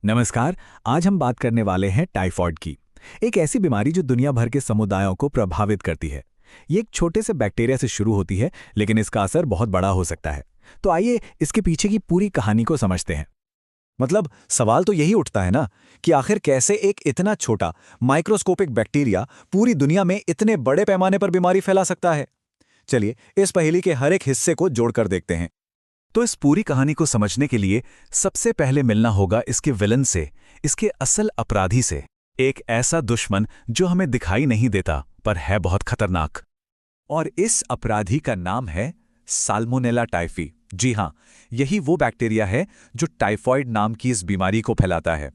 नमस्कार। आज हम बात करने वाले हैं टाइफॉइड की। एक ऐसी बीमारी जो दुनिया भर के समुदायों को प्रभावित करती है। ये एक छोटे से बैक्टीरिया से शुरू होती है, लेकिन इसका असर बहुत बड़ा हो सकता है। तो आइए इसके पीछे की पूरी कहानी को समझते हैं। मतलब सवाल तो यही उठता है ना कि आखिर कैसे एक इतना छोटा माइक्रोस्कोपिक बैक्टीरिया पूरी दुनिया में इतने बड़े पैमाने पर बीमारी फैला सकता है। चलिए इस पहेली के हर एक हिस्से को जोड़कर देखते हैं। तो इस पूरी कहानी को समझने के लिए सबसे पहले मिलना होगा इसके विलन से, इसके असल अपराधी से। एक ऐसा दुश्मन जो हमें दिखाई नहीं देता पर है बहुत खतरनाक। और इस अपराधी का नाम है साल्मोनेला टाइफी। जी हां, यही वो बैक्टीरिया है जो टाइफॉइड नाम की इस बीमारी को फैलाता है।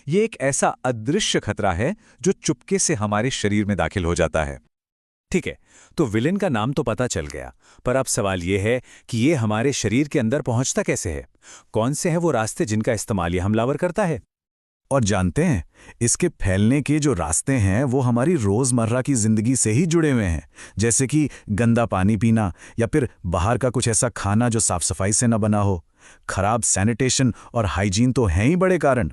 ये एक ऐसा अदृश्य खतरा है जो चुपके से हमारे शरीर में दाखिल हो जाता है। ठीक है, तो विलेन का नाम तो पता चल गया, पर अब सवाल यह है कि ये हमारे शरीर के अंदर पहुंचता कैसे है? कौन से हैं वो रास्ते जिनका इस्तेमाल ये हमलावर करता है? और जानते हैं, इसके फैलने के जो रास्ते हैं वो हमारी रोजमर्रा की जिंदगी से ही जुड़े हुए हैं। जैसे कि गंदा पानी पीना, या फिर बाहर का कुछ ऐसा खाना जो साफ सफाई से न बना हो। खराब सैनिटेशन और हाइजीन तो हैं ही बड़े कारण।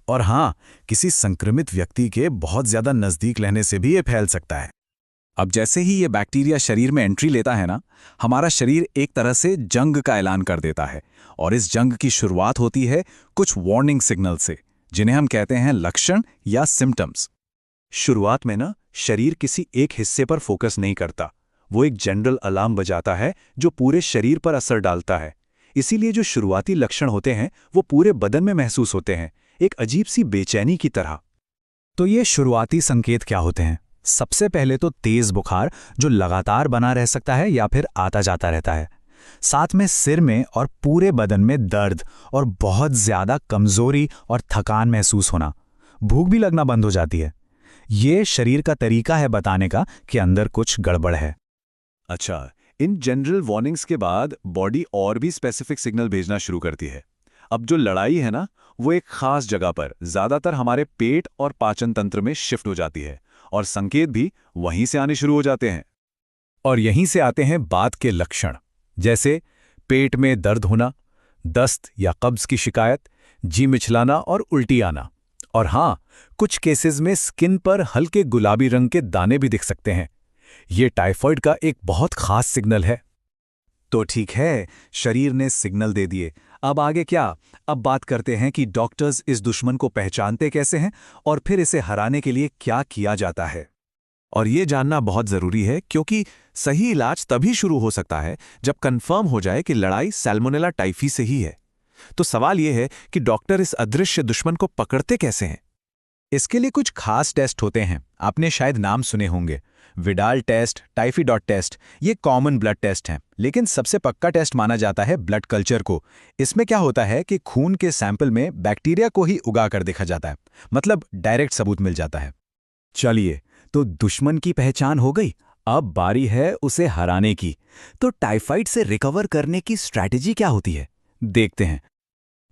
और हाँ, किसी संक्रमित व्यक्ति के बहुत ज्यादा नजदीक रहने से भी ये फैल सकता है। अब जैसे ही ये बैक्टीरिया शरीर में एंट्री लेता है ना, हमारा शरीर एक तरह से जंग का ऐलान कर देता है। और इस जंग की शुरुआत होती है कुछ वार्निंग सिग्नल से, जिन्हें हम कहते हैं लक्षण या सिम्टम्स। शुरुआत में ना शरीर किसी एक हिस्से पर फोकस नहीं करता, वो एक जनरल अलार्म बजाता है जो पूरे शरीर पर असर डालता है। इसीलिए जो शुरुआती लक्षण होते हैं वो पूरे बदन में महसूस होते हैं, एक अजीब सी बेचैनी की तरह। तो ये शुरुआती संकेत क्या होते हैं? सबसे पहले तो तेज बुखार जो लगातार बना रह सकता है या फिर आता जाता रहता है। साथ में सिर में और पूरे बदन में दर्द और बहुत ज्यादा कमजोरी और थकान महसूस होना। भूख भी लगना बंद हो जाती है। ये शरीर का तरीका है बताने का कि अंदर कुछ गड़बड़ है। अच्छा, इन जनरल वार्निंग्स के बाद बॉडी और भी स्पेसिफिक सिग्नल भेजना शुरू करती है। अब जो लड़ाई है ना, वो एक खास जगह पर, ज्यादातर हमारे पेट और पाचन तंत्र में शिफ्ट हो जाती है, और संकेत भी वहीं से आने शुरू हो जाते हैं। और यहीं से आते हैं बाद के लक्षण, जैसे पेट में दर्द होना, दस्त या कब्ज की शिकायत, जी मिचलाना और उल्टी आना। और हाँ, कुछ केसेस में स्किन पर हल्के गुलाबी रंग के दाने भी दिख सकते हैं। ये टाइफॉइड का एक बहुत खास सिग्नल है। तो ठीक है, शरीर ने सिग्नल दे दिए। अब आगे क्या? अब बात करते हैं कि डॉक्टर्स इस दुश्मन को पहचानते कैसे हैं और फिर इसे हराने के लिए क्या किया जाता है। और ये जानना बहुत जरूरी है, क्योंकि सही इलाज तभी शुरू हो सकता है जब कंफर्म हो जाए कि लड़ाई सैल्मोनेला टाइफी से ही है। तो सवाल यह है कि डॉक्टर इस अदृश्य दुश्मन को पकड़ते कैसे हैं? इसके लिए कुछ खास टेस्ट होते हैं, आपने शायद नाम सुने होंगे। विडाल टेस्ट, टाइफीडॉट टेस्ट, ये कॉमन ब्लड टेस्ट हैं, लेकिन सबसे पक्का टेस्ट माना जाता है ब्लड कल्चर को। इसमें क्या होता है कि खून के सैंपल में बैक्टीरिया को ही उगा कर देखा जाता है, मतलब डायरेक्ट सबूत मिल जाता है। चलिए, तो दुश्मन की पहचान हो गई, अब बारी है उसे हराने की। तो टाइफाइड से रिकवर करने की स्ट्रैटेजी क्या होती है, देखते हैं।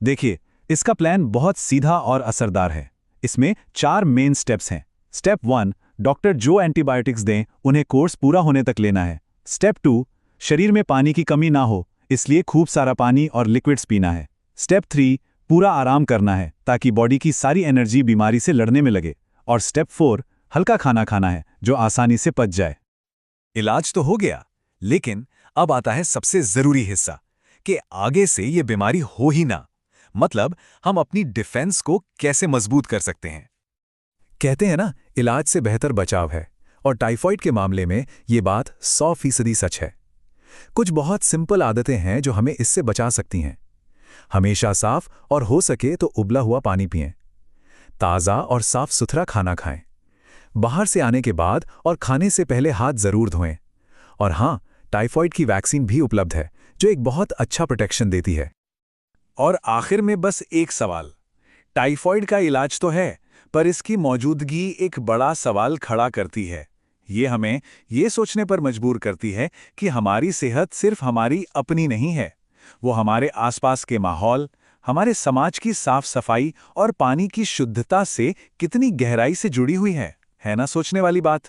देखिए, इसका प्लान बहुत सीधा और असरदार है। इसमें 4 मेन स्टेप्स हैं। स्टेप 1, डॉक्टर जो एंटीबायोटिक्स दें उन्हें कोर्स पूरा होने तक लेना है। स्टेप 2, शरीर में पानी की कमी ना हो, इसलिए खूब सारा पानी और लिक्विड्स पीना है। स्टेप 3, पूरा आराम करना है ताकि बॉडी की सारी एनर्जी बीमारी से लड़ने में लगे। और स्टेप 4, हल्का खाना खाना है जो आसानी से पच जाए। इलाज तो हो गया, लेकिन अब आता है सबसे जरूरी हिस्सा कि आगे से ये बीमारी हो ही ना। मतलब हम अपनी डिफेंस को कैसे मजबूत कर सकते हैं। कहते हैं ना, इलाज से बेहतर बचाव है, और टाइफॉइड के मामले में ये बात 100% सच है। कुछ बहुत सिंपल आदतें हैं जो हमें इससे बचा सकती हैं। हमेशा साफ और हो सके तो उबला हुआ पानी पिएं। ताज़ा और साफ सुथरा खाना खाएं। बाहर से आने के बाद और खाने से पहले हाथ जरूर धोएं। और हाँ, टाइफॉइड की वैक्सीन भी उपलब्ध है जो एक बहुत अच्छा प्रोटेक्शन देती है। और आखिर में बस एक सवाल, टाइफॉइड का इलाज तो है, पर इसकी मौजूदगी एक बड़ा सवाल खड़ा करती है। ये हमें ये सोचने पर मजबूर करती है कि हमारी सेहत सिर्फ हमारी अपनी नहीं है, वो हमारे आसपास के माहौल, हमारे समाज की साफ सफाई और पानी की शुद्धता से कितनी गहराई से जुड़ी हुई है ना सोचने वाली बात।